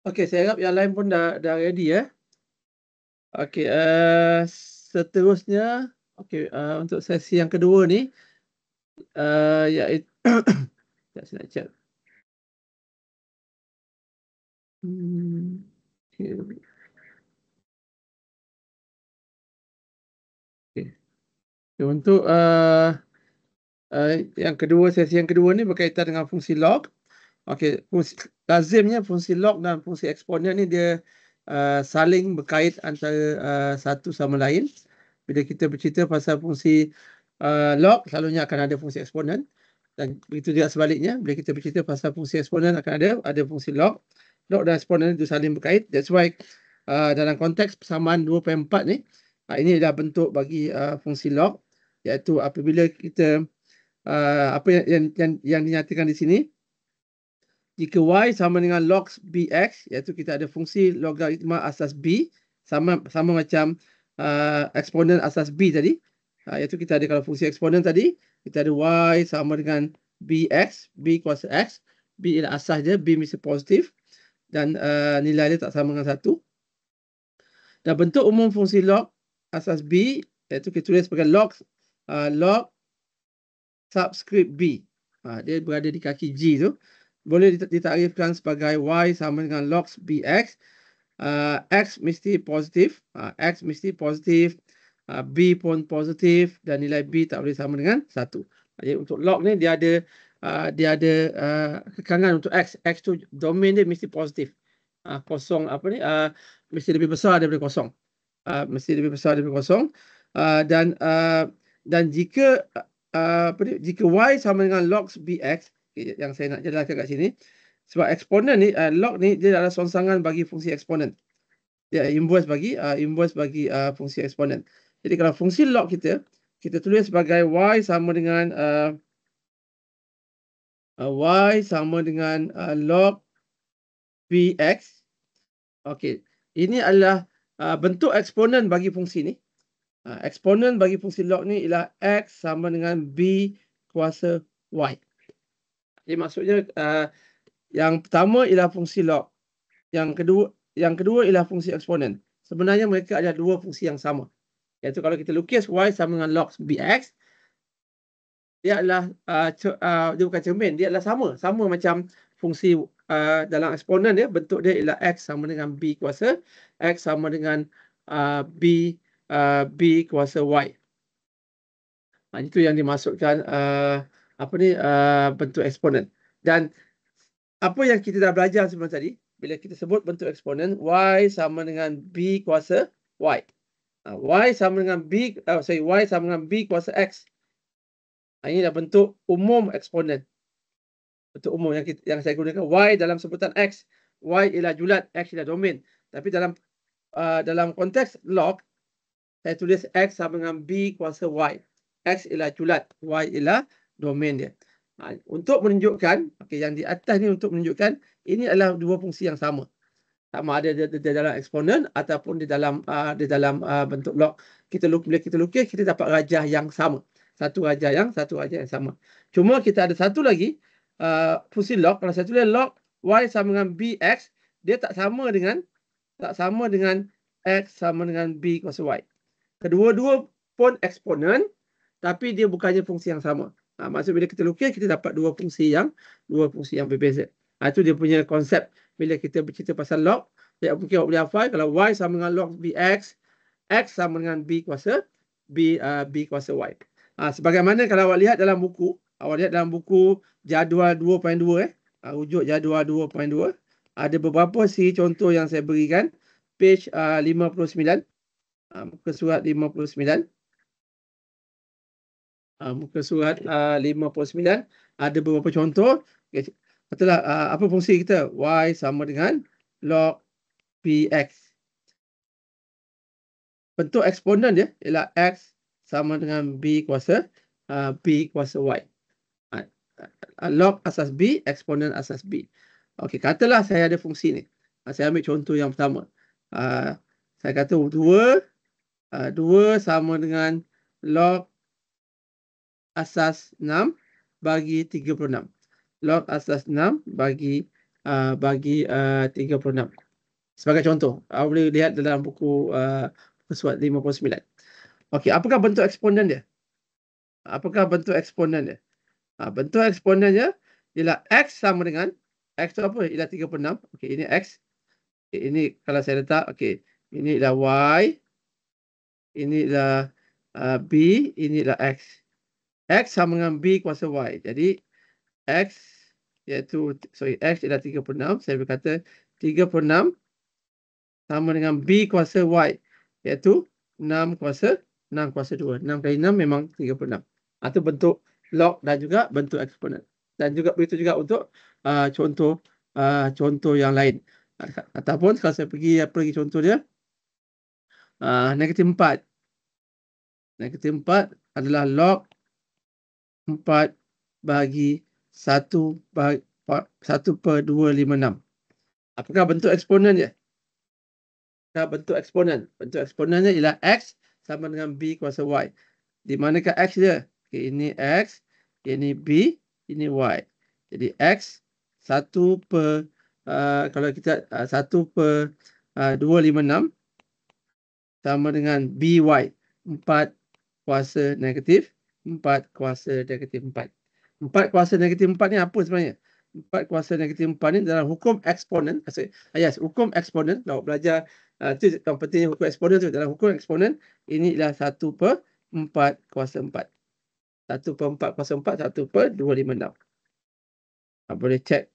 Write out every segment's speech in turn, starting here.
Okey, saya harap yang lain pun dah ready ya. Okey, seterusnya okey, untuk sesi yang kedua ni, iaitu sekejap saya nak check. Okey. Okey. Untuk, yang kedua, sesi yang kedua ni berkaitan dengan fungsi log. Okey, lazimnya fungsi log dan fungsi eksponen ni dia saling berkait antara satu sama lain. Bila kita bercerita pasal fungsi log, selalunya akan ada fungsi eksponen, dan begitu juga sebaliknya. Bila kita bercerita pasal fungsi eksponen, akan ada fungsi log. Log dan eksponen itu saling berkait. That's why dalam konteks persamaan 2/4 ni, ini adalah bentuk bagi fungsi log, iaitu apabila kita apa yang dinyatakan di sini, jika y sama dengan log bx, iaitu kita ada fungsi logaritma asas b sama macam eksponen asas b tadi, iaitu kita ada, kalau fungsi eksponen tadi kita ada y sama dengan bx, b kuasa x, b ialah asas dia, b mesti positif, dan nilai dia tak sama dengan 1. Dan bentuk umum fungsi log asas b, iaitu kita tulis sebagai log subscript b. Dia berada di kaki G tu. Boleh ditakrifkan sebagai y sama dengan log bx. X mesti positif. X mesti positif. B pun positif. Dan nilai B tak boleh sama dengan 1. Jadi untuk log ni dia ada kekangan untuk X. X tu domain dia mesti positif. Kosong apa ni? Mesti lebih besar daripada kosong. Mesti lebih besar daripada kosong. Dan jika jika y sama dengan log bx, yang saya nak jelaskan kat sini, sebab eksponen ni, log ni dia adalah songsangan bagi fungsi eksponen. Dia inverse bagi fungsi eksponen. Jadi kalau fungsi log kita tulis sebagai y sama dengan log bx. Okey, ini adalah bentuk eksponen bagi fungsi ni. Eksponen bagi fungsi log ni ialah x sama dengan b kuasa y. Jadi maksudnya yang pertama ialah fungsi log. Yang kedua ialah fungsi eksponen. Sebenarnya mereka ada dua fungsi yang sama. Iaitu kalau kita lukis y sama dengan log bx, dia adalah dia bukan cermin, dia adalah sama macam fungsi dalam eksponen dia, bentuk dia ialah x sama dengan b kuasa x sama dengan b kuasa y. Itu yang dimaksudkan bentuk eksponen. Dan apa yang kita dah belajar sebelum tadi, bila kita sebut bentuk eksponen, y sama dengan b kuasa y. Y sama dengan y sama dengan b kuasa x. Ini adalah bentuk umum eksponen. Bentuk umum yang saya gunakan, y dalam sebutan x. Y ialah julat, x ialah domain. Tapi dalam konteks log, saya tulis x sama dengan b kuasa y. X ialah julat, y ialah domain dia. Untuk menunjukkan, yang di atas ni untuk menunjukkan ini adalah dua fungsi yang sama. Sama ada di dalam eksponen ataupun di dalam bentuk log. Bila kita lukis, kita dapat rajah yang sama. Satu rajah yang sama. Cuma kita ada satu lagi fungsi log. Kalau saya tulis log y sama dengan bx, dia tak sama dengan x sama dengan b kuasa y. Kedua-dua pun eksponen, tapi dia bukannya fungsi yang sama. Maksud bila kita lukis, kita dapat dua fungsi yang berbeza. Itu dia punya konsep bila kita bercerita pasal log. Dia mungkin awak boleh hafal, kalau y sama dengan log bx, x sama dengan b kuasa y. Sebagaimana kalau awak lihat dalam buku, jadual 2.2, rujuk jadual 2.2, ada beberapa siri contoh yang saya berikan. Page 59, muka surat 59. Muka surat 59 ada beberapa contoh. Katalah apa fungsi kita? Y sama dengan log bx. Bentuk eksponen dia ialah x sama dengan b kuasa y. Log asas b, eksponen asas b. Okey, katalah saya ada fungsi ni. Saya ambil contoh yang pertama. Saya kata 2 sama dengan log asas 6 bagi 36. Log asas 6 bagi bagi 36. Sebagai contoh, boleh lihat dalam buku Suat 59. Okey, apakah bentuk eksponen dia? Apakah bentuk eksponen dia? Bentuk eksponennya ialah X sama dengan, X tu apa? Ialah 36. Okey, ini X. Okay, ini kalau saya letak, okey. Ini adalah Y. Ini adalah B. Ini adalah X. X sama dengan B kuasa Y. Jadi, X X ialah 36. Saya berkata 36 sama dengan B kuasa Y. Iaitu 6 kuasa 2. 6 kali 6 memang 36. Itu bentuk log dan juga bentuk eksponen. Dan juga begitu juga untuk contoh yang lain. Ataupun kalau saya pergi contoh dia, negatif 4. Negatif 4 adalah log 4 bagi 1/256. Apakah bentuk eksponen dia? Bentuk eksponen. Bentuk eksponennya ialah X sama dengan B kuasa Y. Di manakah X dia? Okay, ini X, ini B, ini Y. Jadi X 1 per, kalau kita 1/256 sama dengan BY. 4 kuasa negatif 4 kuasa negatif 4. 4 kuasa negatif 4 ni apa sebenarnya? 4 kuasa negatif 4 ni dalam hukum eksponen. Yes, hukum eksponen. Kalau belajar, itu yang pentingnya hukum eksponen tu. Dalam hukum eksponen, ini adalah 1/4 kuasa 4. 1/4 kuasa 4, 1/256. Boleh cek.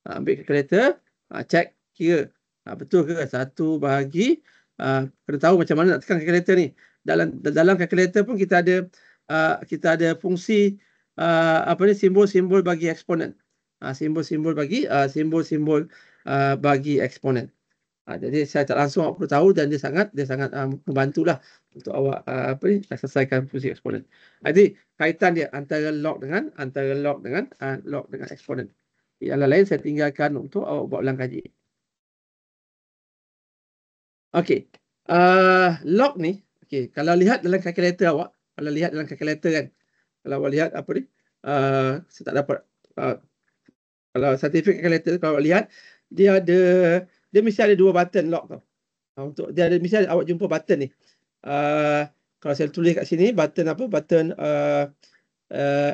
Ambil kalkulator, cek, kira. Betul ke? 1 bahagi, kena tahu macam mana nak tekan kalkulator ni. Dalam kalkulator pun kita ada fungsi simbol-simbol bagi eksponen. Simbol-simbol bagi eksponen. Jadi saya tak langsung awak perlu tahu, dan dia sangat membantulah untuk awak selesaikan fungsi eksponen. Jadi kaitan dia antara log dengan eksponen. Yang lain saya tinggalkan untuk awak buat ulang kaji. Okey. Log ni, okey, kalau lihat dalam kalkulator awak, kan, kalau awak lihat saya tak dapat, kalau scientific calculator, kalau awak lihat, dia mesti ada 2 button log tau. Mesti ada, awak jumpa button ni. Kalau saya tulis kat sini, button apa? Button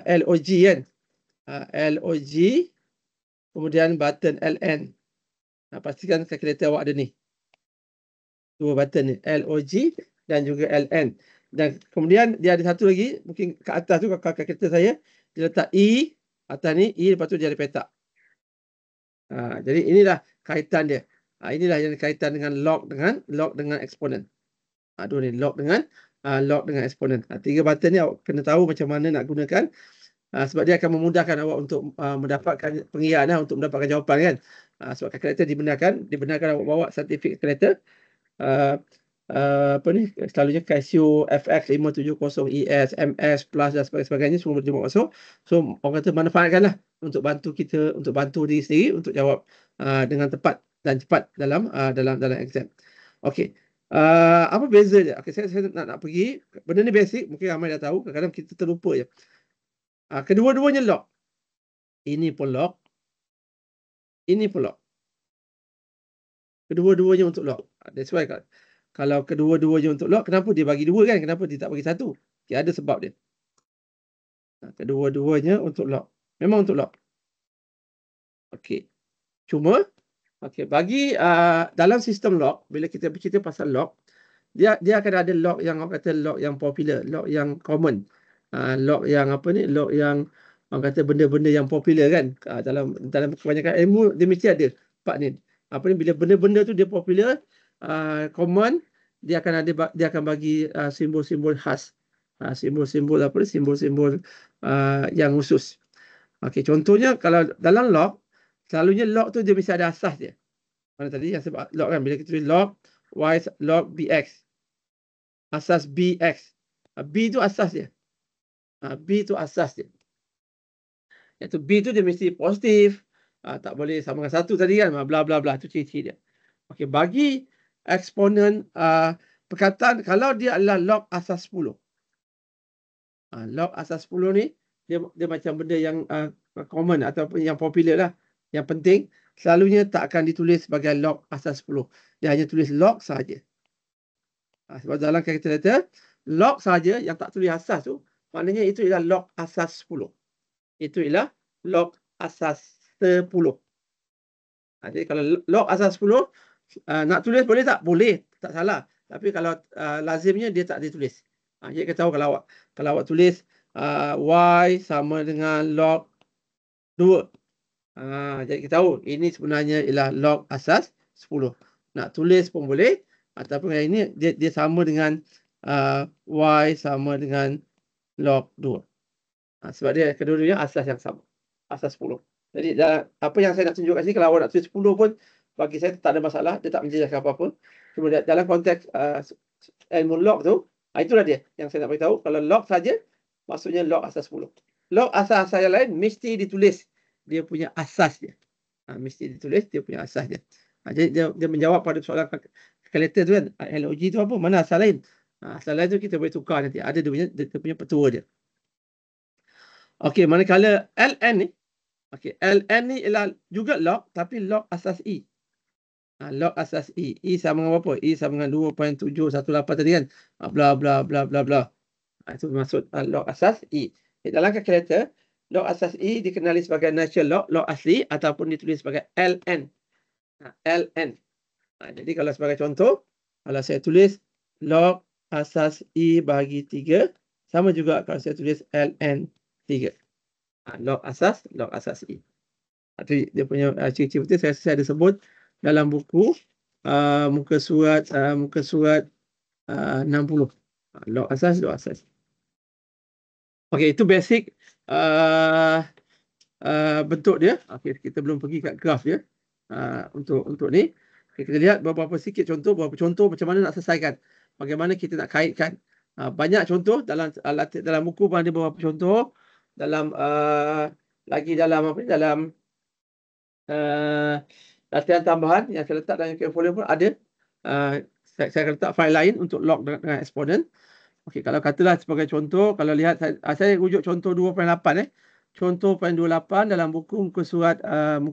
LOG kan. LOG, kemudian button LN. Pastikan kalkulator awak ada ni. 2 button ni, LOG dan juga LN. Dan kemudian dia ada satu lagi, mungkin kat atas tu, kalau kalkulator saya, dia letak E, atas ni, E, lepas tu dia ada petak. Jadi inilah kaitan dia. Inilah yang kaitan dengan log dengan eksponen. Dua ni, log dengan eksponen. 3 button ni awak kena tahu macam mana nak gunakan, sebab dia akan memudahkan awak untuk mendapatkan pengiraan, untuk mendapatkan jawapan kan. Sebab kalkulator dibenarkan awak bawa scientific calculator, selalunya Casio FX 570 ES, MS Plus dan sebagainya, semua boleh masuk. So orang kata manfaatkanlah untuk bantu kita, untuk bantu diri sendiri untuk jawab dengan tepat dan cepat dalam exam. Okey. Apa beza dia? Okey, saya nak pergi. Benda ni basic, mungkin ramai dah tahu, kadang-kadang kita terlupa je. Kedua-duanya log. Ini pun log. Ini pun log. Kedua-duanya untuk log. That's why kalau kedua-duanya untuk log, kenapa dia bagi 2 kan? Kenapa dia tak bagi 1? Okay, ada sebab dia. Kedua-duanya untuk log. Memang untuk log. Okey. Cuma, bagi dalam sistem log, bila kita bercerita pasal log, dia akan ada log yang orang kata log yang popular, log yang common. Log yang log yang orang kata benda-benda yang popular kan. Dalam kebanyakan ilmu, dia mesti ada part ni. Bila benda-benda tu dia popular, common, dia akan bagi simbol-simbol khas. Simbol-simbol yang khusus. Okey, contohnya kalau dalam log, selalunya log tu dia mesti ada asas dia. Mana tadi yang sebab log kan, bila kita tulis log y log bx. Asas bx. B tu asas dia. B tu asas dia. Iaitu B tu dia mesti positif. Tak boleh sama dengan 1 tadi kan, bla bla bla, tu ciri-ciri dia. Okey, bagi eksponen perkataan, kalau dia adalah log asas 10. Log asas 10 ni dia macam benda yang common ataupun yang popular lah, yang penting. selalunya tak akan ditulis sebagai log asas 10. Dia hanya tulis log saja. Sebab dalam kalkulator, log saja yang tak tulis asas tu, maknanya itu ialah log asas 10. Itu ialah log asas 10. Jadi kalau log asas 10, nak tulis boleh tak? Boleh, tak salah. Tapi kalau lazimnya dia tak ditulis. Jadi kita tahu kalau awak tulis Y sama dengan log 2. Jadi kita tahu ini sebenarnya ialah log asas 10. Nak tulis pun boleh, ataupun yang ini dia sama dengan Y sama dengan log 2. Sebab dia kedua-duanya asas yang sama. Asas 10. Jadi apa yang saya nak tunjukkan sini, kalau awak nak tulis 10 pun, bagi saya tak ada masalah. Dia tak menjelaskan apa-apa. Cuma dalam konteks ilmu log tu, itulah dia yang saya nak beritahu. Kalau log saja, maksudnya log asas 10. Log asas-asas yang lain mesti ditulis dia punya asas dia. Mesti ditulis dia punya asas dia. Jadi dia menjawab pada soalan kalkulator tu kan. LOG tu apa? Mana asal lain? Asal lain tu kita boleh tukar nanti. Ada dia punya petua dia. Okey, manakala LN ni, LN ni ialah juga log, tapi log asas E. Log asas E. E sama dengan apa? E sama dengan 2.718 tadi kan? Bla bla bla bla bla. Itu maksud log asas E. Dalam kalkulator, log asas E dikenali sebagai natural log asli, ataupun ditulis sebagai LN. LN. Jadi kalau sebagai contoh, kalau saya tulis log asas E bahagi 3, sama juga kalau saya tulis LN 3. Log asas E. Itu dia punya ciri-ciri betul. Saya ada sebut dalam buku muka surat 60. Log asas. Okey, itu basic bentuk dia. Okey, kita belum pergi kat graf dia. Untuk ni, kita lihat beberapa sikit contoh, macam mana nak selesaikan. Bagaimana kita nak kaitkan. Banyak contoh dalam buku pun ada beberapa contoh. Dalam dalam latihan tambahan yang saya letak dalam folder pun ada. Saya akan letak file lain untuk log dengan eksponen. Okey, kalau katalah sebagai contoh, kalau lihat saya rujuk contoh 2.8 Contoh 2.28 dalam buku muka surat 60,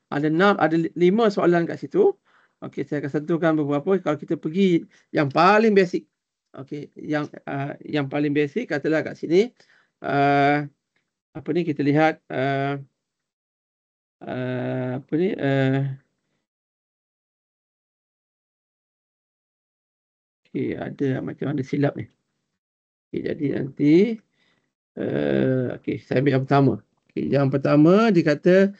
ada 5 soalan kat situ. Okey, saya akan sentuhkan beberapa. Kalau kita pergi yang paling basic. Okey, yang paling basic katalah kat sini apa ni, kita lihat apa ni okey, ada macam ada silap ni. Okey, jadi nanti okey, saya ambil yang pertama. Okey, yang pertama dikata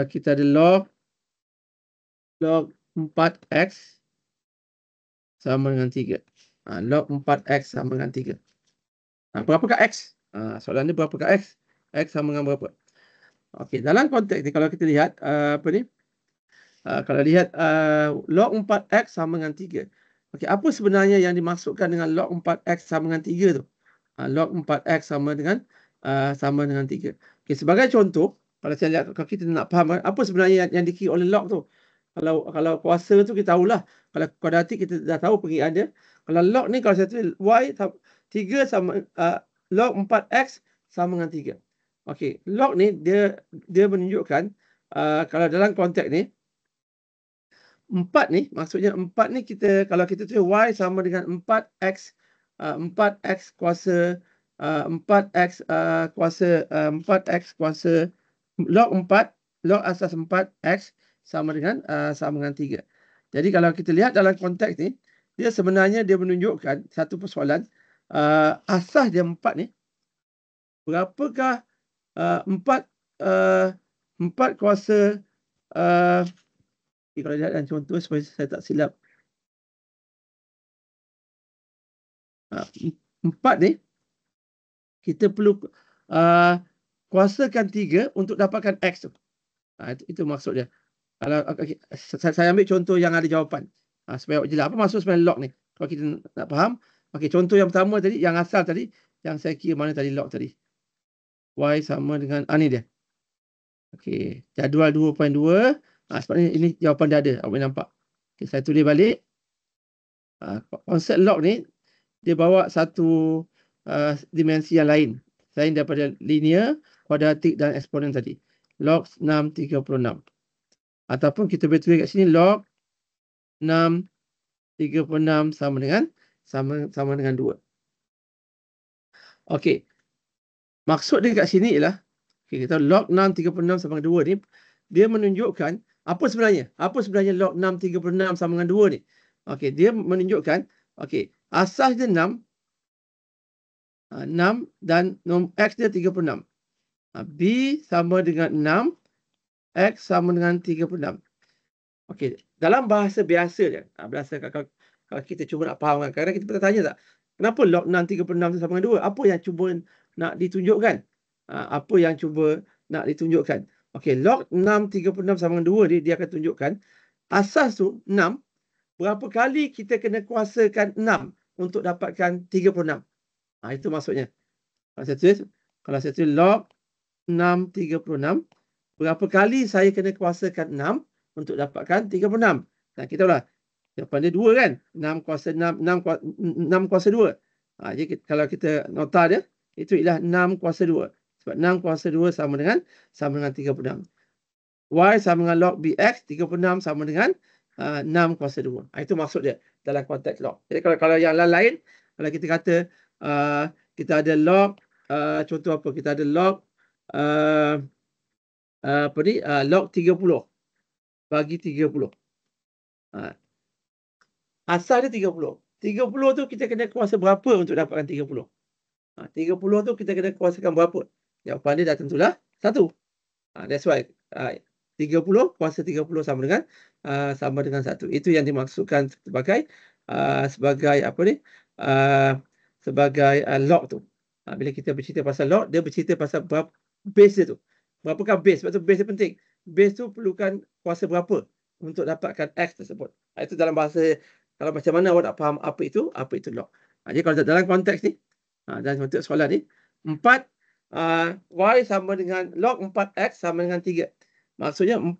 kita ada log 4x sama dengan 3. Log 4x sama dengan 3. Berapakah x? Soalan ni berapakah x? X sama dengan berapa? Okey, dalam konteks ni kalau kita lihat apa ni? Kalau lihat log 4x sama dengan 3. Okey, apa sebenarnya yang dimaksudkan dengan log 4x sama dengan 3 tu? Log 4x sama dengan 3. Okey, sebagai contoh, kalau saya lihat, kalau kita nak faham apa sebenarnya yang dikira oleh log tu. Kalau kuasa tu kita tahulah. Kalau kuadratik kita dah tahu pengertian dia. Kalau log ni, kalau saya tulis y 3 sama log 4x sama dengan 3. Okey, log ni dia menunjukkan kalau dalam konteks ni 4 ni, maksudnya 4 ni kalau kita tulis y sama dengan 4x kuasa 4x kuasa log 4, log asas 4x sama dengan 3. Jadi kalau kita lihat dalam konteks ni, dia sebenarnya dia menunjukkan satu persoalan, asas dia 4 ni, berapakah 4 kuasa kalau lihat dalam contoh supaya saya tak silap. 4 ni kita perlu kuasakan 3 untuk dapatkan x tu. Itu maksud dia. Kalau saya ambil contoh yang ada jawapan. Supaya jelas apa maksud sebenarnya log ni. Kalau kita nak faham. Okey, contoh yang pertama tadi, yang asal tadi, yang saya kira mana tadi log tadi. Y sama dengan ni dia. Okey, jadual 2.2. Sebabnya ini jawapan dia ada. Awak boleh nampak. Okay, saya tulis balik. Konsep log ni dia bawa satu dimensi yang lain. Selain daripada linear, kuadratik dan eksponen tadi. log 6 36. Ataupun kita boleh tulis kat sini log 6 36 sama dengan 2. Okey. Maksud dia kat sini ialah kita log 6 36 sama dengan 2 ni dia menunjukkan apa sebenarnya? Apa sebenarnya log 6 36 sama dengan 2 ni? Okey, dia menunjukkan okey, asas dia 6 dan X dia 36. B sama dengan 6, X sama dengan 36. Okey, dalam bahasa biasa je. Bahasa kalau kita cuba nak faham kan. Kadang-kadang kita bertanya tak, kenapa log 6 36 tu sama dengan 2? Apa yang cuba nak ditunjukkan? Apa yang cuba nak ditunjukkan? Okey, log 6 36 sama dengan 2 dia akan tunjukkan asas tu 6, berapa kali kita kena kuasakan 6 untuk dapatkan 36. Itu maksudnya. Kalau saya tulis log 6 36, berapa kali saya kena kuasakan 6 untuk dapatkan 36. Dan kita tahu lah, jawapan dia 2 kan? 6 kuasa 6, 6 kuasa 2. Jadi kalau kita nota dia, itu ialah 6 kuasa 2. Sebab 6 kuasa 2 sama dengan 36. Y sama dengan log BX, 36 sama dengan 6 kuasa 2. Itu maksud dia dalam konteks log. Jadi kalau yang lain, kalau kita kata kita ada log, contoh apa? Kita ada log log 30 bagi 30. Asal dia 30. 30 tu kita kena kuasa berapa untuk dapatkan 30? 30 tu kita kena kuasakan berapa? Jawapan dia dah tentulah 1. That's why 30 kuasa 30 sama dengan 1. Itu yang dimaksudkan sebagai apa ni? Sebagai log tu. Bila kita bercerita pasal log, dia bercerita pasal base dia tu. Berapakah base? Sebab tu base dia penting. Base tu perlukan kuasa berapa untuk dapatkan X tersebut. Itu dalam bahasa, kalau macam mana awak nak faham apa itu log. Jadi kalau dalam konteks ni, dalam konteks soalan ni, 4 Y sama dengan log 4X sama dengan 3. Maksudnya 4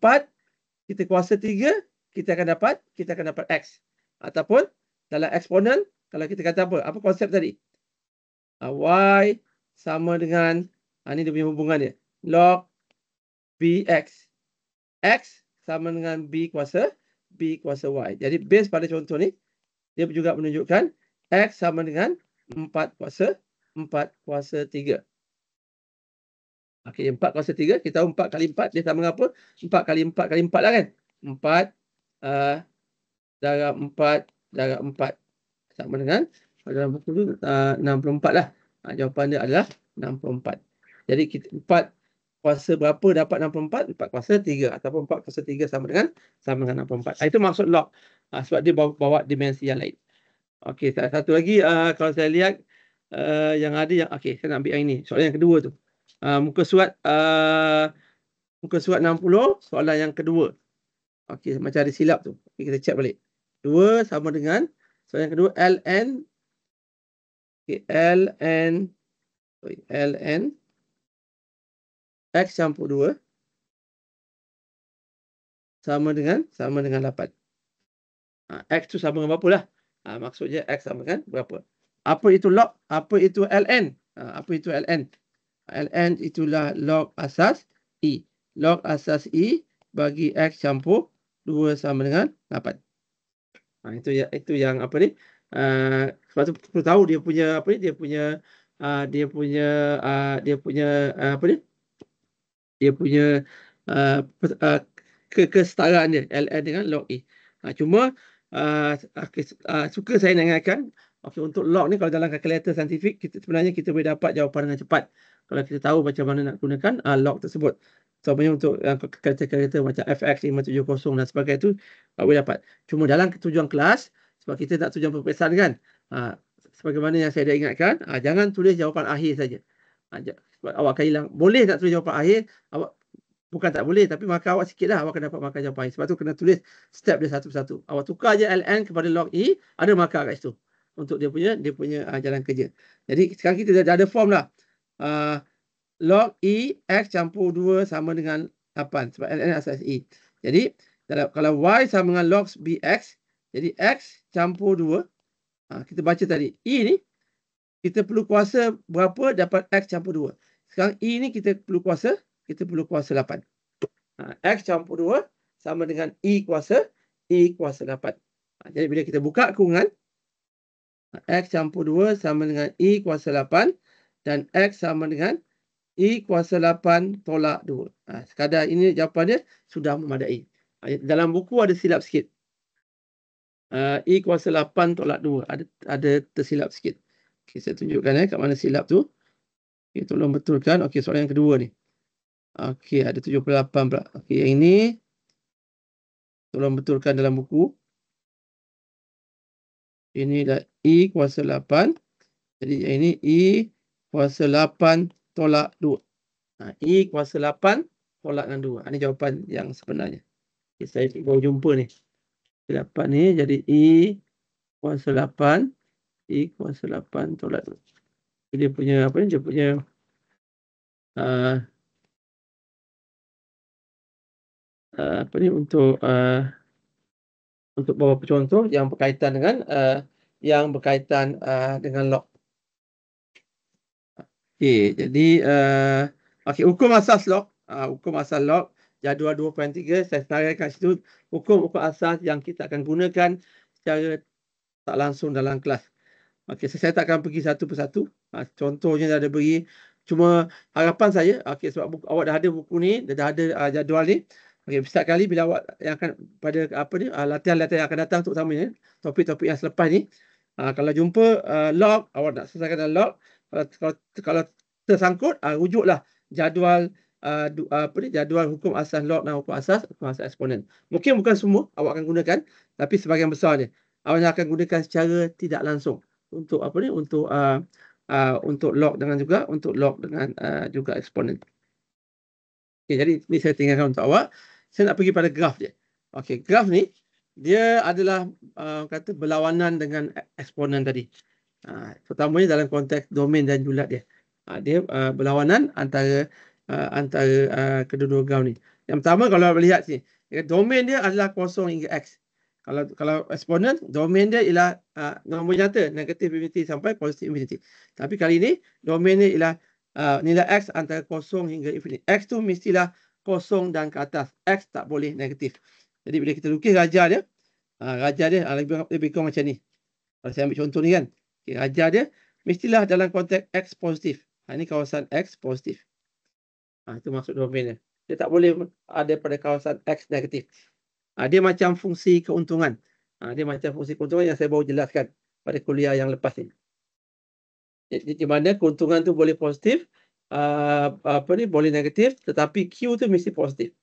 kita kuasa 3, kita akan dapat X. Ataupun dalam eksponen, kalau kita kata apa? Apa konsep tadi? Y sama dengan, ini dia punya hubungan dia. Log BX. X sama dengan B kuasa Y. Jadi base pada contoh ni, dia juga menunjukkan X sama dengan 4 kuasa 3. Okey, 4 kuasa 3, kita tahu 4 kali 4 dia sama dengan apa? 4 kali 4 kali 4 lah kan? 4 darab 4 sama dengan, dalam buku tu 64 lah. Jawapan dia adalah 64. Jadi kita 4 kuasa berapa dapat 64? 4 kuasa 3 ataupun 4 kuasa 3 sama dengan 64. Itu maksud log. Sebab dia bawa dimensi yang lain. Okey, satu lagi kalau saya lihat yang ada yang okey, saya nak ambil yang ini. Soalan yang kedua tu. Muka surat 60, soalan yang kedua. Okey, macam ada silap tu. Okay, kita check balik. 2 sama dengan soalan yang kedua ln X campur 2 sama dengan 8. X tu sama dengan berapa lah? Maksudnya X sama dengan berapa? Apa itu log? Apa itu ln? Apa itu ln? ln itulah log asas I. Log asas I bagi X campur 2 sama dengan 8. Itu yang apa ni? Sebab tu perlu tahu dia punya apa ni? Dia punya apa ni? Dia punya kesetaraan dia ln dengan log I. Cuma suka saya nak ingatkan, untuk log ni kalau dalam kalkulator saintifik sebenarnya kita boleh dapat jawapan dengan cepat kalau kita tahu macam mana nak gunakan log tersebut. Contohnya untuk kalkulator macam FX570 dan sebagainya tu boleh dapat. Cuma dalam tujuan kelas, sebab kita nak tujuan peperiksaan kan, sebagaimana yang saya dah ingatkan, jangan tulis jawapan akhir saja. Sebab awak akan hilang. Boleh tak tulis jawapan akhir, awak bukan tak boleh, tapi markah awak sikit lah, awak akan dapat markah jawapan akhir. Sebab tu kena tulis step dia satu-satu. Awak tukar je ln kepada log I, ada markah kat situ untuk dia punya jalan kerja. Jadi sekarang kita dah ada form lah. Log I X campur 2 sama dengan 8 sebab ln asas I. Jadi kalau Y sama dengan log BX, jadi X campur 2, kita baca tadi I ni kita perlu kuasa berapa dapat X campur 2. Sekarang I ni kita perlu kuasa kita perlu kuasa 8. X campur 2 sama dengan E kuasa 8. Jadi bila kita buka kurungan, X campur 2 sama dengan E kuasa 8 dan X sama dengan E kuasa 8 tolak 2. Sekadar ini jawapan dia sudah memadai. Dalam buku ada silap sikit. E kuasa 8 tolak 2. Ada tersilap sikit. Okay, saya tunjukkan kat mana silap tu. Okay, tolong betulkan. Okey, soalan yang kedua ni. Okey, ada 78 pula. Okey, yang ini tolong betulkan dalam buku. Ini dah E kuasa 8. Jadi yang ini E kuasa 8 tolak 2. E kuasa 8 tolak dengan 2. Ini jawapan yang sebenarnya. Okay, saya baru jumpa ni. 8 ni jadi E kuasa 8. E kuasa 8 tolak 2. Dia punya apa ni? Dia punya apa ni untuk beberapa contoh yang berkaitan dengan log. Okey, jadi okey, hukum asas log, jadual 2.3 saya senaraikan situ hukum asas yang kita akan gunakan secara tak langsung dalam kelas. Okey, saya tak akan pergi satu persatu. Contohnya dah ada beri. Cuma harapan saya, okey, sebab awak dah ada buku ni, dah ada jadual ni. Okey, setiap kali bila awak yang akan pada latihan-latihan yang akan datang terutamanya topik-topik yang selepas ni, kalau jumpa log, awak nak selesaikan dalam log, kalau tersangkut, rujuklah jadual jadual hukum asas log dan hukum asas eksponen. Mungkin bukan semua awak akan gunakan, tapi sebahagian besar dia awak akan gunakan secara tidak langsung untuk untuk log dengan juga eksponen. Okay, jadi ni saya tinggalkan untuk awak. Saya nak pergi pada graf dia. Okey, graf ni dia adalah kata berlawanan dengan eksponen tadi. Terutamanya dalam konteks domain dan julat dia. Dia berlawanan antara kedua-dua graf ni. Yang pertama kalau melihat sini, domain dia adalah 0 hingga X. Kalau eksponen, domain dia ialah nombor nyata, negatif infinity sampai positif infinity. Tapi kali ini, domain dia ialah nilai X antara 0 hingga infinity. X tu mestilah 0 dan ke atas. X tak boleh negatif. Jadi bila kita lukis raja dia lebih kurang macam ni. Kalau saya ambil contoh ni kan. Okay, raja dia mestilah dalam konteks X positif. Ini kawasan X positif. Itu maksud domain dia. Dia tak boleh ada pada kawasan X negatif. Dia macam fungsi keuntungan. Dia macam fungsi keuntungan yang saya baru jelaskan pada kuliah yang lepas ni. Di mana keuntungan tu boleh positif, boleh negatif, tetapi Q tu mesti positif.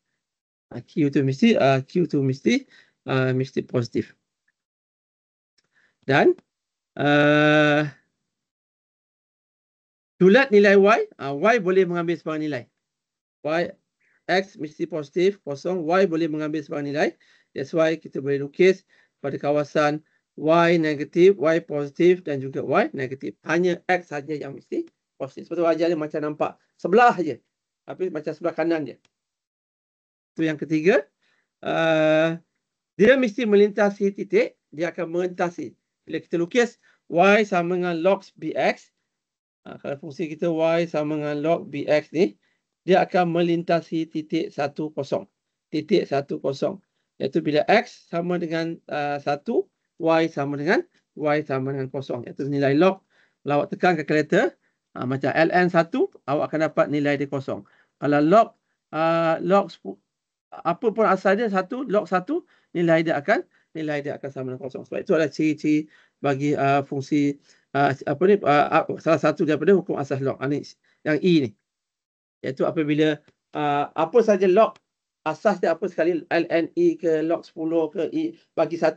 Q tu mesti positif. Dan julat nilai Y, Y boleh mengambil sebarang nilai. Y X mesti positif, 0. Y boleh mengambil sebarang nilai. That's why kita boleh lukis pada kawasan Y negatif, Y positif dan juga Y negatif. Hanya X saja yang mesti positif. Sebab tu ajar dia macam nampak sebelah je. Tapi macam sebelah kanan je. Itu yang ketiga. Dia mesti melintasi titik. Dia akan melintasi. Bila kita lukis Y sama dengan log BX. Kalau fungsi kita Y sama dengan log BX ni, dia akan melintasi titik 10. Titik 10. Iaitu bila X sama dengan 1, Y sama dengan 0. Iaitu nilai log. Kalau awak tekan kalkulator, macam ln 1, awak akan dapat nilai dia 0. Kalau log apa pun asal dia 1, log 1, nilai dia akan sama dengan 0. Sebab itu adalah ciri-ciri bagi fungsi salah satu daripada hukum asas log. Yang E ni. Iaitu apabila apa saja log asas dia apa sekali, ln E ke log 10 ke E bagi 1,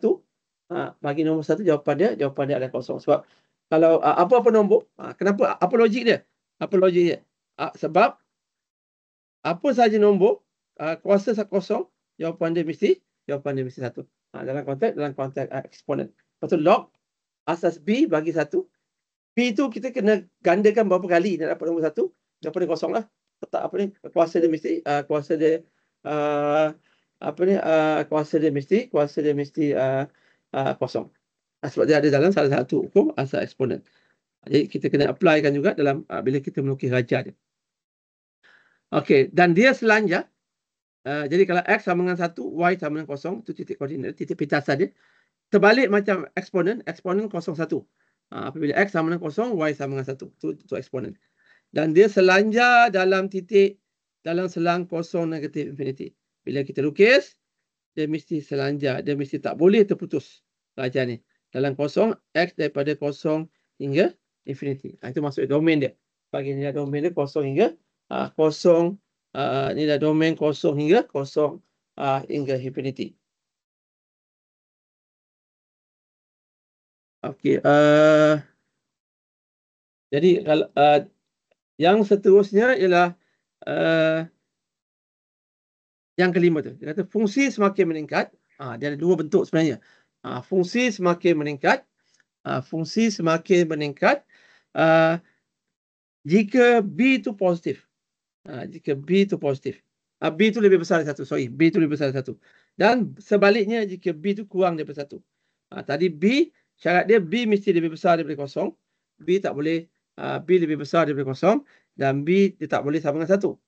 bagi nombor 1 jawapan dia adalah 0. Sebab kalau apa-apa nombor, kenapa? Apa logik dia? Sebab apa saja nombor kuasa 0, jawapan dia mesti 1. Dalam konteks eksponen. Lepas tu log asas B bagi 1. B tu kita kena gandakan berapa kali nak dapat nombor 1. Jawapan dia 0 lah. Kuasa dia mesti kuasa dia mesti 0. Sebab dia ada dalam salah satu hukum asas eksponen. Jadi kita kena applykan juga dalam bila kita melukis raja dia. Okey, dan dia selanja. Jadi kalau X sama dengan 1, Y sama dengan 0, itu titik koordinat, titik pitasan dia. Terbalik macam eksponen 0, 1. Apabila X sama dengan 0, Y sama dengan 1. Itu eksponen. Dan dia selanja dalam selang kosong negatif infinity. Bila kita lukis, dia mesti selanja. Dia mesti tak boleh terputus raja ni. Dalam kosong, X daripada 0 hingga infinity. Itu maksud domain dia. Bagi nilai domain dia 0 hingga 0. Nilai domain 0 hingga 0 hingga infinity. Okey. Jadi kalau yang seterusnya ialah yang kelima tu. Dia kata fungsi semakin meningkat. Dia ada dua bentuk sebenarnya. Fungsi semakin meningkat. Fungsi semakin meningkat jika B itu positif. Jika B itu positif. B itu lebih besar dari 1. Sorry, B itu lebih besar dari 1. Dan sebaliknya jika B itu kurang daripada 1. Tadi B, syarat dia B mesti lebih besar daripada 0. B tak boleh, B lebih besar daripada 0. Dan B dia tak boleh sama dengan 1.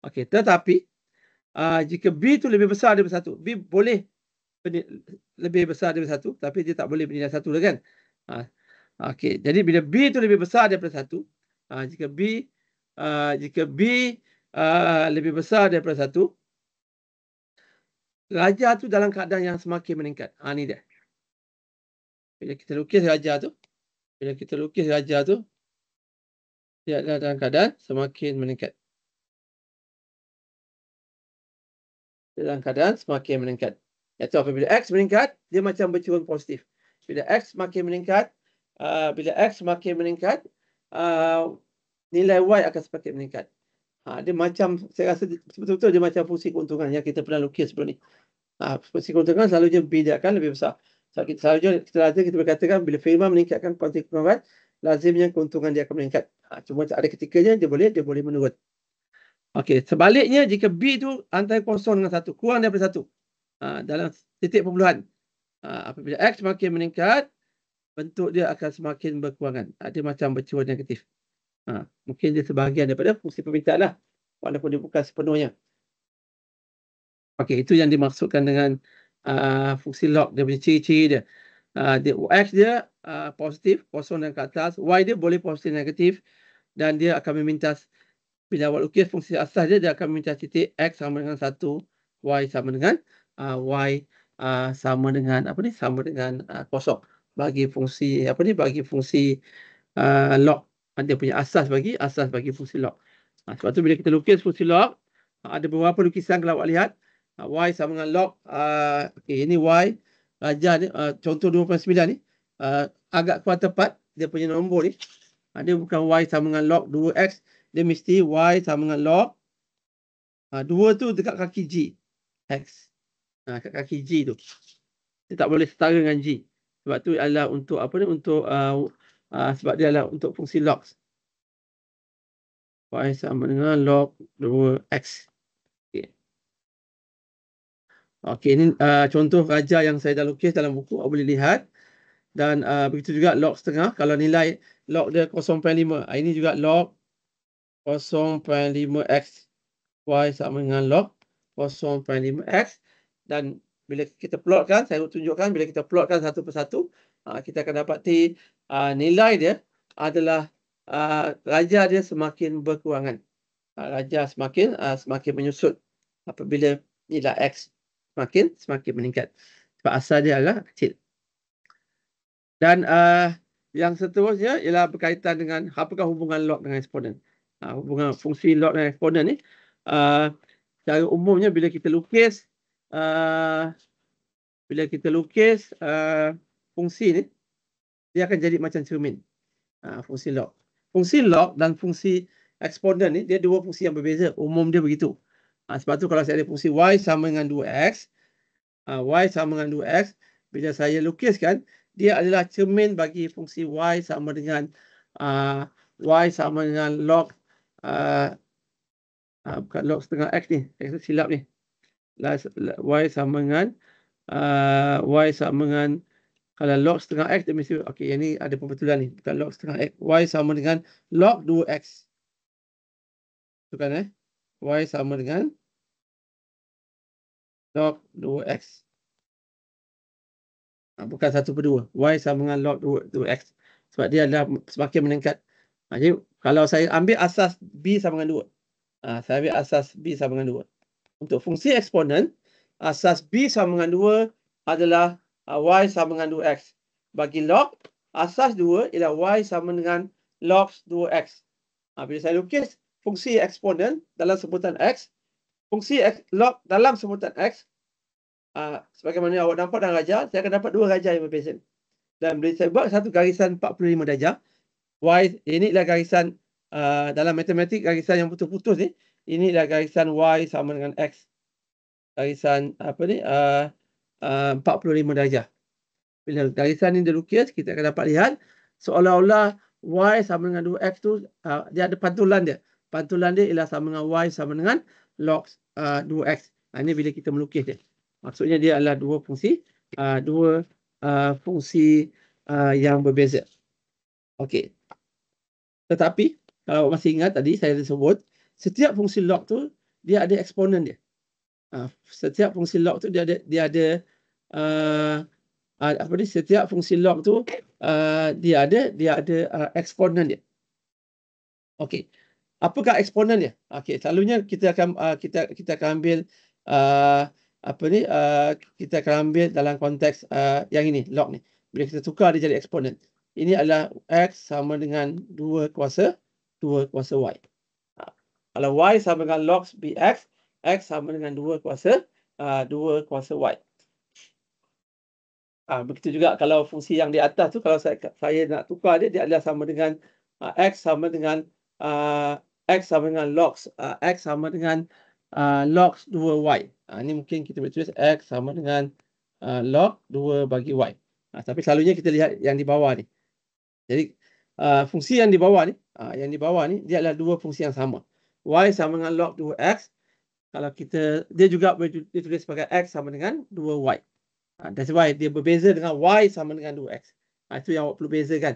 Okey, tetapi jika B itu lebih besar daripada 1, B boleh lebih besar daripada 1, tapi dia tak boleh bernilai 1 lah kan. Okey, jadi bila B itu lebih besar daripada 1, jika B lebih besar daripada 1, raja tu dalam keadaan yang semakin meningkat. Ni dia. Bila kita lukis raja tu, dia dalam keadaan semakin meningkat. Dalam keadaan semakin meningkat. Iaitu apabila X meningkat, dia macam bercurun positif. Bila X makin meningkat, nilai Y akan semakin meningkat. Dia macam, saya rasa betul-betul dia macam fungsi keuntungan yang kita pernah lukis sebelum ni. Fungsi keuntungan selalunya B dia akan lebih besar. Selalunya kita berkatakan bila firma meningkatkan kuantiti keuntungan, lazimnya keuntungan dia akan meningkat. Cuma ada ketikanya dia boleh menurun. Okey, sebaliknya jika B itu antara 0 dengan 1, kurang daripada 1, dalam titik perpuluhan, apabila X makin meningkat, bentuk dia akan semakin berkurangan. Dia macam bercurun negatif. Mungkin dia sebahagian daripada fungsi permintaan lah, walaupun dia bukan sepenuhnya. Okey, itu yang dimaksudkan dengan fungsi log. Dia punya ciri-ciri dia. X dia positif, 0 dan ke atas. Y dia boleh positif negatif. Dan dia akan meminta, bila awak lukis fungsi asas dia akan meminta titik X sama dengan 1, Y sama dengan sama dengan 0. Bagi fungsi log. Dia punya asas bagi fungsi log. Sebab tu bila kita lukis fungsi log, ada beberapa lukisan kalau awak lihat, Y sama dengan log, ini Y, raja ni, contoh 2.9 ni, agak kurang tepat, dia punya nombor ni, dia bukan Y sama dengan log 2X, dia mesti Y sama dengan log, 2 tu dekat kaki G, X, kat kaki G tu, dia tak boleh setara dengan G, sebab tu adalah untuk sebab dia adalah untuk fungsi logs. Y sama dengan log 2X. Okey, ini contoh raja yang saya dah lukis dalam buku, awak boleh lihat. Dan begitu juga log setengah. Kalau nilai log dia 0.5. Ini juga log 0.5x. Y sama dengan log 0.5x. Dan bila kita plotkan, saya tunjukkan bila kita plotkan satu persatu, kita akan dapati nilai dia adalah raja dia semakin berkurangan. Raja semakin menyusut apabila nilai X semakin meningkat. Sebab asal dia agak kecil. Dan yang seterusnya ialah berkaitan dengan apakah hubungan log dengan eksponen. Hubungan fungsi log dengan eksponen ni, secara umumnya bila kita lukis fungsi ni, dia akan jadi macam cermin. Fungsi log. Fungsi log dan fungsi eksponen ni, dia dua fungsi yang berbeza. Umum dia begitu. Sebab tu kalau saya ada fungsi Y sama dengan 2X, bila saya lukiskan, dia adalah cermin bagi fungsi Y sama dengan log, bukan log setengah X ni, saya silap ni. Y sama dengan kalau log setengah X, dia mesti, okey, yang ni ada pembetulan ni, bukan log setengah X. Y sama dengan log 2X. Itu kan Y sama dengan log 2X. Bukan 1/2. Y sama dengan log 2X. Sebab dia adalah semakin meningkat. Jadi kalau saya ambil asas B sama dengan 2. Saya ambil asas B sama dengan 2. Untuk fungsi eksponen, asas B sama dengan 2 adalah Y sama dengan 2X. Bagi log, asas 2 ialah Y sama dengan log 2X. Bila saya lukis fungsi eksponen dalam sebutan X, fungsi log dalam sebutan X, sebagaimana awak nampak dalam rajah, saya akan dapat dua rajah yang berbeza. Dan bila saya buat satu garisan 45 darjah, Y ini adalah garisan dalam matematik, garisan yang putus-putus ni. Ini adalah garisan Y sama dengan X. Garisan 45 darjah. Bila garisan ini dilukis, kita akan dapat lihat seolah-olah Y sama dengan 2X tu dia ada pantulan dia. Pantulan dia ialah sama dengan Y sama dengan log 2X. Ini bila kita melukis dia. Maksudnya dia adalah dua fungsi yang berbeza. Okey. Tetapi kalau masih ingat tadi saya sebut setiap fungsi log tu dia ada eksponen dia. Setiap fungsi log tu dia ada setiap fungsi log tu dia ada eksponen dia. Okey. Apakah eksponen dia? Okey, selalunya kita akan ambil kita akan ambil dalam konteks yang ini, log ni. Bila kita tukar dia jadi eksponen. Ini adalah X sama dengan 2 kuasa Y. Kalau Y sama dengan log BX, X sama dengan 2 kuasa Y. Begitu juga kalau fungsi yang di atas tu, kalau saya nak tukar dia adalah sama dengan X sama dengan log X sama dengan log 2Y. Ini mungkin kita boleh tulis X sama dengan log 2 bagi Y. Tapi selalunya kita lihat yang di bawah ni. Jadi fungsi yang di bawah ni, dia adalah dua fungsi yang sama. Y sama dengan log 2X. Kalau dia juga boleh ditulis sebagai X sama dengan 2Y. That's why dia berbeza dengan Y sama dengan 2X. Itu yang awak perlu bezakan.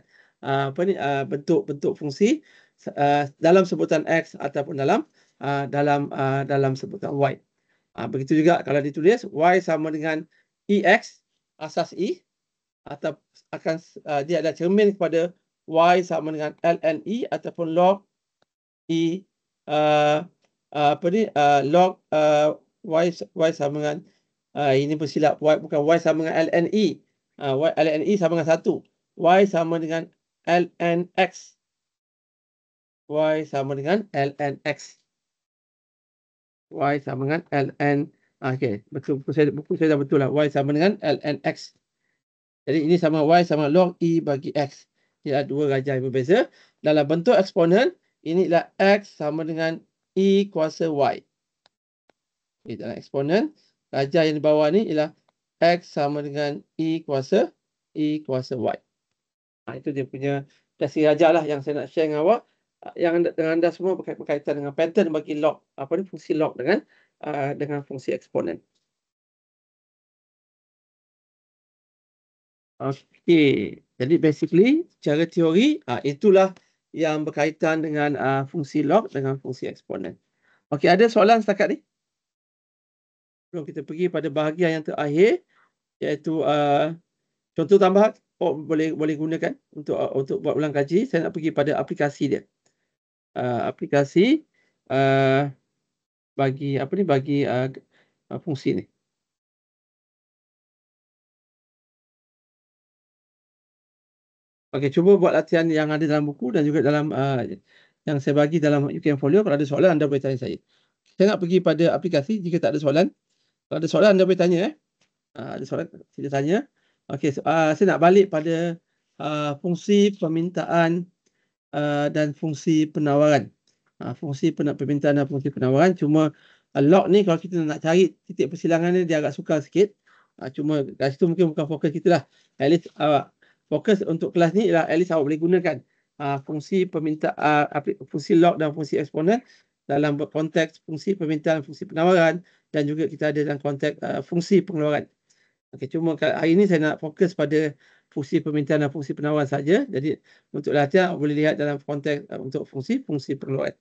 Bentuk fungsi dalam sebutan X ataupun dalam sebutan Y. Begitu juga kalau ditulis Y sama dengan EX, asas E, atau dia adalah cermin kepada Y sama dengan ln E ataupun log E log Y sama dengan ini bersilap, bukan Y sama dengan ln E. ln E sama dengan 1. Y sama dengan ln X. Y sama dengan ln X. Y sama dengan ln. Okey, betul, buku saya dah betul lah. Y sama dengan ln X. Jadi ini sama Y sama log E bagi X. Ia dua rajah yang berbeza. Dalam bentuk eksponen, ini adalah X sama dengan E kuasa Y. Dalam eksponen, rajah yang di bawah ni ialah X sama dengan E kuasa Y. Itu dia punya dasar rajah lah yang saya nak share dengan awak. Yang dengan anda semua berkaitan dengan pattern bagi log. Fungsi log dengan fungsi eksponen. Okey, jadi basically secara teori itulah yang berkaitan dengan fungsi log dengan fungsi eksponen. Okey, ada soalan setakat ni? Sebelum kita pergi pada bahagian yang terakhir, iaitu contoh tambahan boleh gunakan untuk buat ulang kaji. Saya nak pergi pada aplikasi dia. Aplikasi bagi fungsi ni. Okey, cuba buat latihan yang ada dalam buku dan juga dalam yang saya bagi dalam UKM Folio. Kalau ada soalan, anda boleh tanya saya. Saya nak pergi pada aplikasi jika tak ada soalan. Kalau ada soalan, anda boleh tanya. Ada soalan, sila tanya. Okey, saya nak balik pada fungsi permintaan dan fungsi penawaran. Fungsi permintaan dan fungsi penawaran. Cuma log ni kalau kita nak cari titik persilangan ni, dia agak sukar sikit. Cuma kat situ mungkin bukan fokus kita lah. At least fokus untuk kelas ni ialah at least awak boleh gunakan fungsi fungsi log dan fungsi eksponen dalam konteks fungsi permintaan, fungsi penawaran, dan juga kita ada dalam konteks fungsi pengeluaran. Okey, cuma hari ini saya nak fokus pada fungsi permintaan dan fungsi penawaran saja. Jadi untuk latihan boleh lihat dalam konteks untuk fungsi pengeluaran.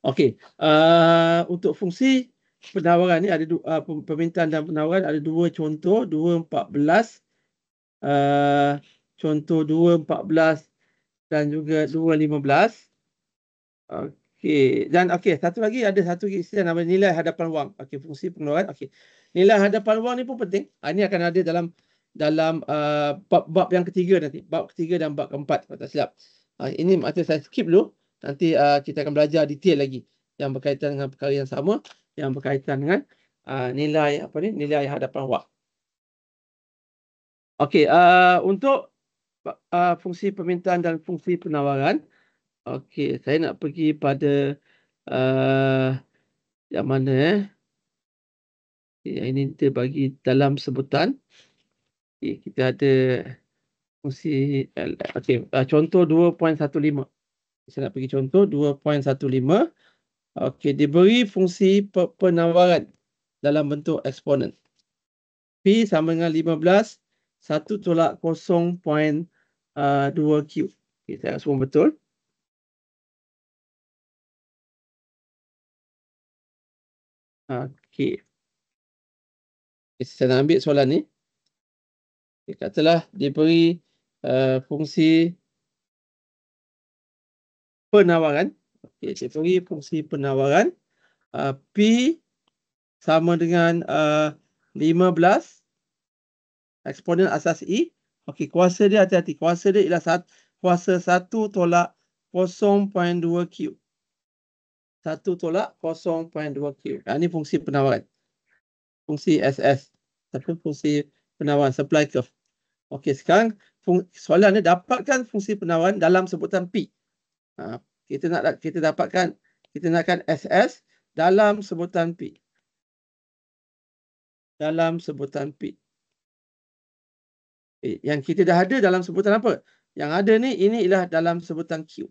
Okey, untuk fungsi penawaran ni ada permintaan dan penawaran ada dua contoh, 2.14, contoh 2.14 dan juga 2.15. Okey, dan satu lagi ada satu istilah nama nilai hadapan wang. Okey, fungsi pengeluaran. Okey. Nilai hadapan wang ni pun penting. Ini akan ada dalam bab yang ketiga nanti. Bab ketiga dan bab keempat kalau tak silap. Ini maksud saya skip dulu. Nanti kita akan belajar detail lagi yang berkaitan dengan perkara yang sama, yang berkaitan dengan nilai nilai hadapan wang. Okey, untuk fungsi permintaan dan fungsi penawaran. Okey, saya nak pergi pada yang mana yang ini kita bagi dalam sebutan. Okey, kita ada fungsi okey, contoh 2.15. Saya nak pergi contoh 2.15. Okey, diberi fungsi penawaran dalam bentuk eksponen. P sama dengan 15, 1 tolak 0.2Q. Okey, saya semua betul. Okey. Saya nak ambil soalan ni. Katalah diberi fungsi penawaran. Okey, diberi fungsi penawaran. P sama dengan 15. Eksponen asas I. Okey, kuasa dia hati-hati. Kuasa dia ialah kuasa 1 tolak 0.2Q. 1 tolak 0.2Q. Ini fungsi penawaran. Fungsi SS. Tapi fungsi penawaran, supply curve. Okey, sekarang soalan ni dapatkan fungsi penawaran dalam sebutan P. Kita nakkan SS dalam sebutan P. Dalam sebutan P. Yang kita dah ada dalam sebutan apa? Yang ada ni, ini ialah dalam sebutan Q.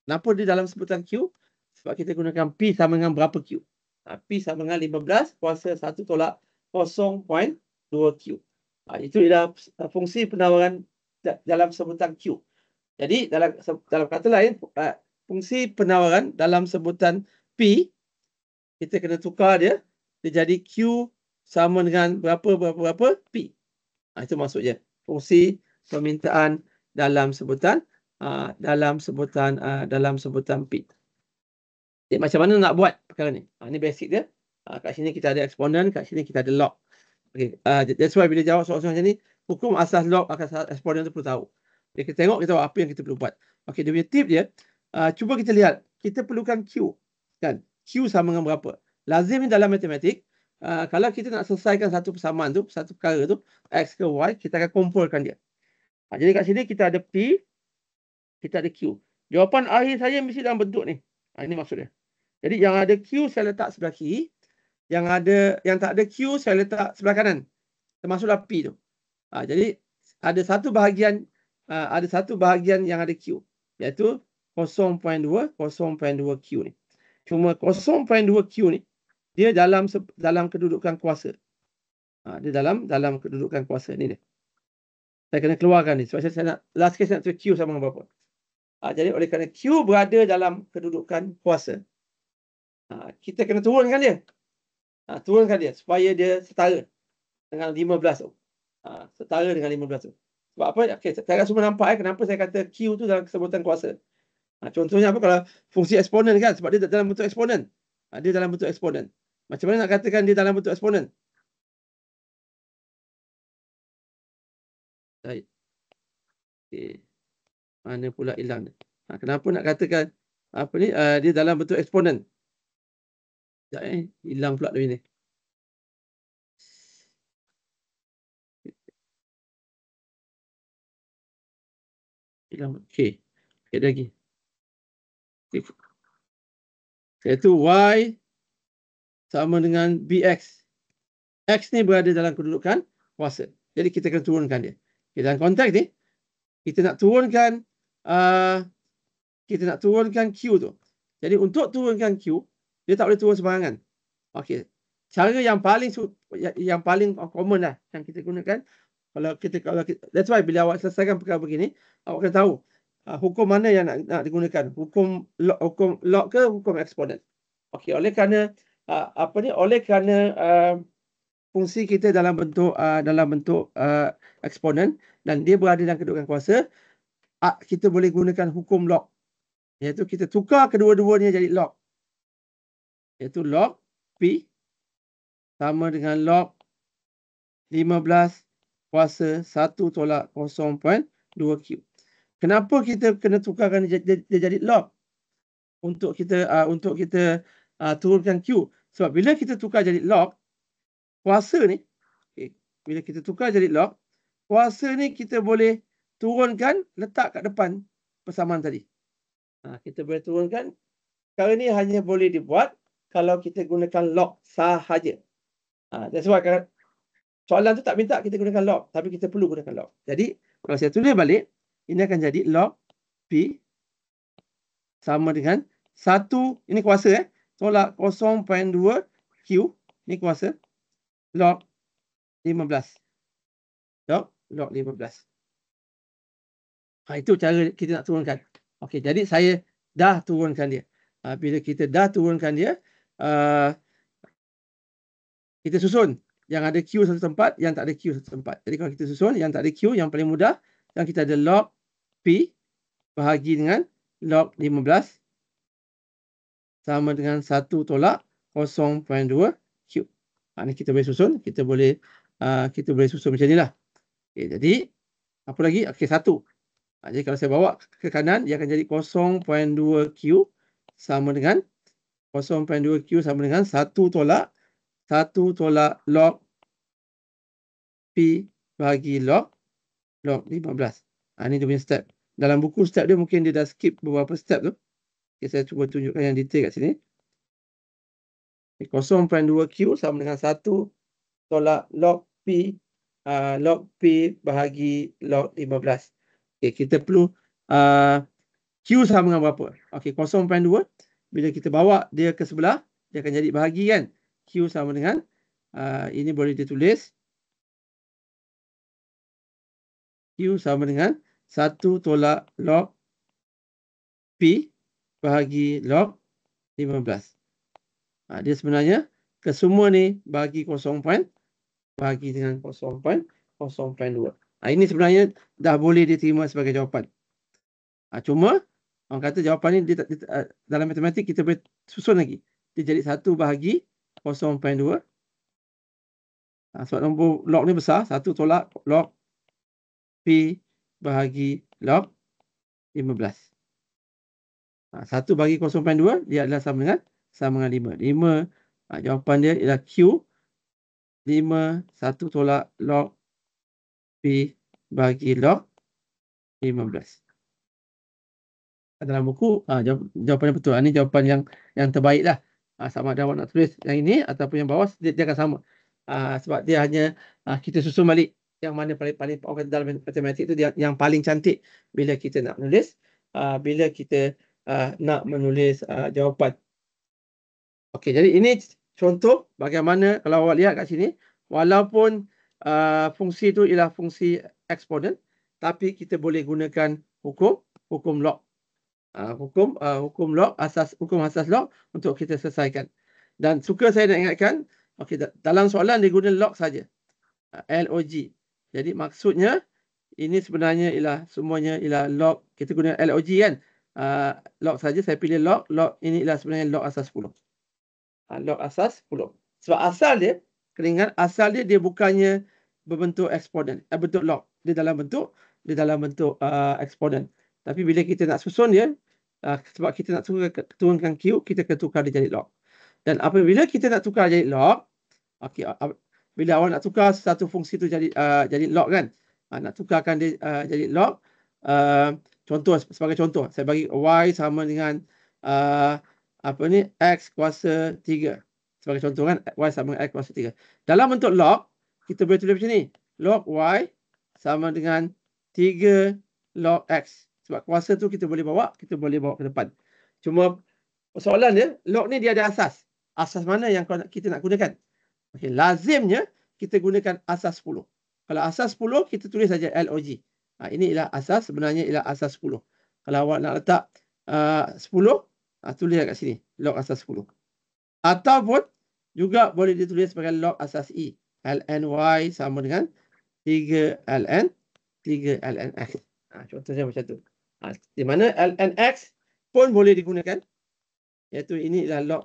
Kenapa dia dalam sebutan Q? Sebab kita gunakan P sama dengan berapa Q? P sama dengan 15 kuasa 1 tolak 0.2Q. Itu ialah fungsi penawaran dalam sebutan Q. Jadi dalam kata lain, fungsi penawaran dalam sebutan P, kita kena tukar dia jadi Q sama dengan berapa P. Itu maksudnya. Fungsi permintaan dalam sebutan P. Jadi, macam mana nak buat perkara ni? Ini basic dia. Kat sini kita ada eksponen, kat sini kita ada log. Okay. That's why bila jawab soalan macam ni, hukum asas log, asas eksponen tu perlu tahu. Jadi, kita tengok apa yang kita perlu buat. Okey, dia punya tip dia, cuba kita lihat, kita perlukan Q. Kan? Q sama dengan berapa? Lazim ni dalam matematik, kalau kita nak selesaikan satu persamaan tu, satu perkara tu, X ke Y, kita akan kumpulkan dia. Jadi kat sini kita ada P, kita ada Q. Jawapan akhir saya mesti dalam bentuk ni. Ini maksudnya. Jadi yang ada Q saya letak sebelah kiri, yang tak ada Q saya letak sebelah kanan. Termasuklah P tu. Jadi ada satu bahagian yang ada Q, iaitu 0.2Q ni. Cuma 0.2Q ni dia dalam kedudukan kuasa. Dia dalam kedudukan kuasa ni dia. Saya kena keluarkan ni sebab saya nak last case nak Q sama dengan berapa. Jadi oleh kerana Q berada dalam kedudukan kuasa, kita kena turunkan dia. Turunkan dia supaya dia setara dengan 15 tu. Setara dengan 15 tu. Sebab apa? Okey, saya rasa semua nampak kenapa saya kata Q tu dalam sebutan kuasa. Contohnya apa? Kalau fungsi eksponen kan, sebab dia dalam bentuk eksponen. Dia dalam bentuk eksponen. Macam mana nak katakan dia dalam bentuk eksponen? Baik. Okay. Mana pula hilang? Kenapa nak katakan dia dalam bentuk eksponen? Hilang pula dia ni. Hilang. Okey. Okey lagi. Iaitu Y sama dengan BX. X ni berada dalam kedudukan kuasa. Jadi kita kena turunkan dia. Dalam konteks ni, kita nak turunkan Q tu. Jadi untuk turunkan Q, dia tak boleh turun sembarangan. Okey. Cara yang paling common lah yang kita gunakan, that's why bila awak selesaikan perkara begini, awak kena tahu hukum mana yang nak digunakan. Hukum log ke hukum eksponen. Okey, oleh kerana fungsi kita dalam bentuk eksponen dan dia berada dalam kedudukan kuasa, kita boleh gunakan hukum log, iaitu kita tukar kedua-duanya jadi log, iaitu log P sama dengan log 15 kuasa 1 tolak 0.2Q. Kenapa kita kena tukarkan dia jadi log? Untuk kita turunkan Q. Sebab bila kita tukar jadi log, kuasa ni, bila kita tukar jadi log, kuasa ni kita boleh turunkan, letak kat depan persamaan tadi. Kita boleh turunkan. Perkara ni hanya boleh dibuat kalau kita gunakan log sahaja. That's why soalan tu tak minta kita gunakan log, tapi kita perlu gunakan log. Jadi, kalau saya tulis balik, ini akan jadi log P sama dengan 1, ini kuasa tolak 0.2 Q, ini kuasa, log 15. Log 15. Itu cara kita nak turunkan. Okey, jadi saya dah turunkan dia. Bila kita dah turunkan dia, kita susun. Yang ada Q satu tempat, yang tak ada Q satu tempat. Jadi kalau kita susun, yang tak ada Q, yang paling mudah, dan kita ada log P bahagi dengan log 15 sama dengan 1 tolak 0.2 Q. Ini kita boleh susun, kita boleh susun macam ni lah. Okay, jadi apa lagi? Okey, 1. Jadi kalau saya bawa ke kanan, dia akan jadi 0.2 Q sama dengan 0.2 Q sama dengan 1 tolak log P bahagi log 15. Ini dia punya step. Dalam buku step dia mungkin dia dah skip beberapa step tu. Okay, saya cuba tunjukkan yang detail kat sini. 0.2Q sama dengan 1 tolak log P bahagi log 15. Okay, kita perlu Q sama dengan berapa? Okey, 0.2. Bila kita bawa dia ke sebelah, dia akan jadi bahagi kan? Q sama dengan, ini boleh ditulis. Q sama dengan 1 tolak log P bahagi log 15. Dia sebenarnya kesemua ni bagi 0. Bagi dengan 0.2. Ini sebenarnya dah boleh diterima sebagai jawapan. Cuma orang kata jawapan ni dalam matematik kita boleh susun lagi. Dia jadi 1 bahagi 0.2. Sebab nombor log ni besar, 1 tolak log P bahagi log 15. 1 bagi 0.2 dia adalah sama dengan 5. Jawapan dia ialah Q 5 1 tolak log P bagi log 15. Dalam buku jawapannya betul. Ini jawapan yang terbaik lah. Sama ada awak nak tulis yang ini ataupun yang bawah, dia akan sama. Sebab dia hanya kita susun balik yang mana paling orang kata dalam matematik itu yang paling cantik bila kita nak menulis, bila kita nak menulis jawapan. Okey, jadi ini contoh bagaimana kalau awak lihat kat sini, walaupun fungsi itu ialah fungsi eksponen, tapi kita boleh gunakan hukum log. Hukum asas log untuk kita selesaikan. Dan suka saya nak ingatkan, okey, dalam soalan dia guna log saja. log. Jadi maksudnya ini sebenarnya ialah semuanya ialah log. Kita guna log kan. Log saja, saya pilih log. Log ini ialah sebenarnya log asas 10. Log asas 10. Sebab asal dia, kena ingat asal dia bukannya berbentuk eksponen, bentuk log. Dia dalam bentuk eksponen. Tapi bila kita nak susun dia, sebab kita nak turunkan Q, kita kena tukar dia jadi log. Dan apabila kita nak tukar jadi log, okey, bila awak nak tukar satu fungsi tu jadi log kan, nak tukarkan dia jadi log, sebagai contoh, saya bagi Y sama dengan X kuasa 3. Sebagai contoh kan, Y sama dengan X kuasa 3. Dalam bentuk log, kita boleh tulis macam ni. Log Y sama dengan 3 log X. Sebab kuasa tu kita boleh bawa ke depan. Cuma persoalan dia, log ni dia ada asas. Asas mana yang kita nak gunakan? Okey, lazimnya kita gunakan asas 10. Kalau asas 10, kita tulis saja log. Ini ialah asas, sebenarnya ialah asas 10. Kalau awak nak letak 10, tulis kat sini, log asas 10. Ataupun juga boleh ditulis sebagai log asas E. ln Y sama dengan 3 ln 3 ln X. Contohnya macam tu. Di mana ln X pun boleh digunakan. Iaitu ini adalah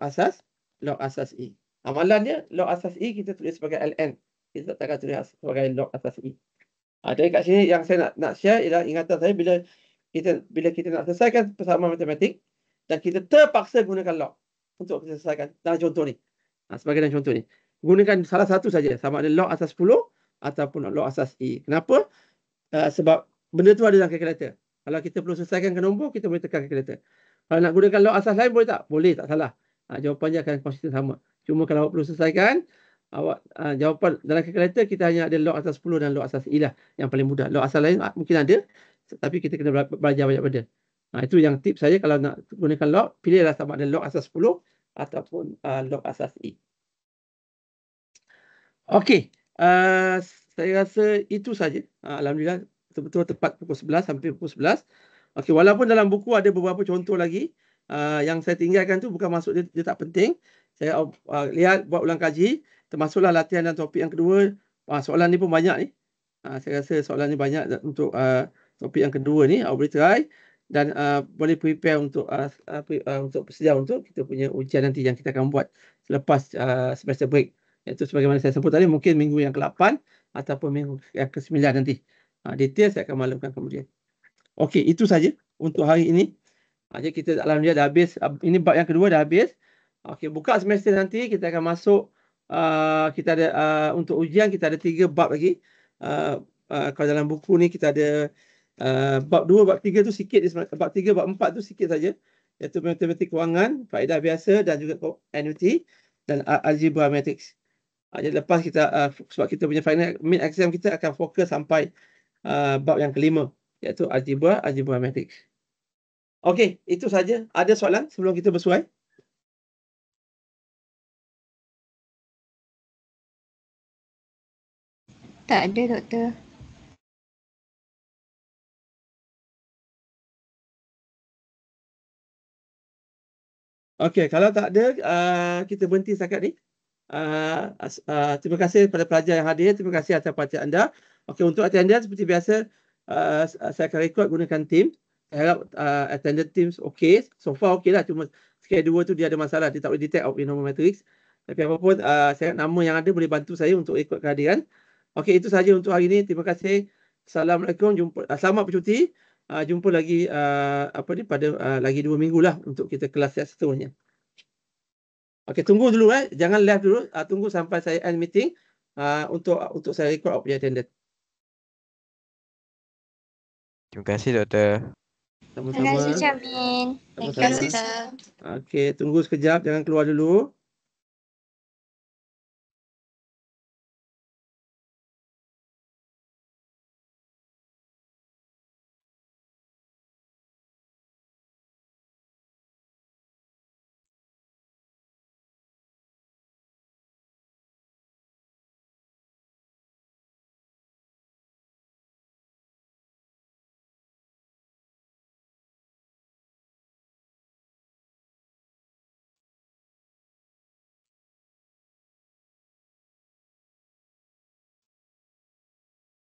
log asas E. Amalannya log asas E kita tulis sebagai ln. Kita takkan tulis sebagai log asas E. Jadi kat sini yang saya nak share ialah ingatan saya bila kita nak selesaikan persamaan matematik dan kita terpaksa gunakan log untuk kita selesaikan. Dalam contoh ni. Sebagai dalam contoh ni. Gunakan salah satu saja. Sama ada log asas 10 ataupun log asas E. Kenapa? Sebab benda tu ada dalam kalkulator. Kalau kita perlu selesaikan ke nombor, kita boleh tekan kalkulator. Kalau nak gunakan log asas lain boleh tak? Boleh, tak salah. Jawapannya akan konsisten sama. Cuma kalau awak perlu selesaikan, awak jawapan dalam kalkulator kita hanya ada log asas 10 dan log asas E lah yang paling mudah. Log asas lain mungkin ada, tapi kita kena belajar banyak benda. Itu yang tips saya kalau nak gunakan log, pilihlah sama ada log asas 10 ataupun log asas E. Okey, saya rasa itu saja. Alhamdulillah betul-betul tepat pukul 11 sampai pukul 11. Okey, walaupun dalam buku ada beberapa contoh lagi, yang saya tinggalkan tu bukan maksud dia tak penting. Saya lihat buat ulang kaji, termasuklah latihan dan topik yang kedua. Soalan ni pun banyak ni. Saya rasa soalan ni banyak untuk topik yang kedua ni. Awak boleh try dan boleh prepare untuk bersedia untuk kita punya ujian nanti yang kita akan buat selepas semester break. Itu sebagaimana saya sebut tadi, mungkin minggu yang ke-8 ataupun minggu yang ke-9 nanti. Detail saya akan maklumkan kemudian. Okey, itu saja untuk hari ini. Jadi kita alhamdulillah dah habis. Ini bab yang kedua dah habis. Okey, buka semester nanti kita akan masuk. Kita ada untuk ujian kita ada 3 bab lagi. Kalau dalam buku ni kita ada bab 2, bab 3 tu sikit. Bab 3, bab 4 tu sikit saja. Iaitu matematik kewangan, faedah biasa dan juga annuity dan algebra matrix. Jadi lepas kita sebab kita punya final mid exam kita akan fokus sampai bab yang kelima iaitu algebra matrix. Okey, itu saja. Ada soalan sebelum kita bersuai? Tak ada, Doktor. Okey, kalau tak ada kita berhenti setakat ni. Terima kasih kepada pelajar yang hadir. Terima kasih atas perhatian anda. Okey, untuk attendance seperti biasa saya akan record gunakan team. Saya harap attendance teams okey. So far okey lah. Cuma sekali dua tu dia ada masalah. Dia tak boleh detect abnormal matrix. Tapi apapun saya nama yang ada boleh bantu saya untuk ikut kehadiran. Okey, itu saja untuk hari ini. Terima kasih. Assalamualaikum. Selamat bercuti. Jumpa lagi pada lagi 2 minggu lah untuk kita kelas yang seterusnya. Okey, tunggu dulu jangan live dulu. Tunggu sampai saya end meeting untuk saya record out punya attendance. Terima kasih, Doktor. Terima kasih, Sama-sama. Camin. Sama-sama. Doktor. Okey, tunggu sekejap, jangan keluar dulu.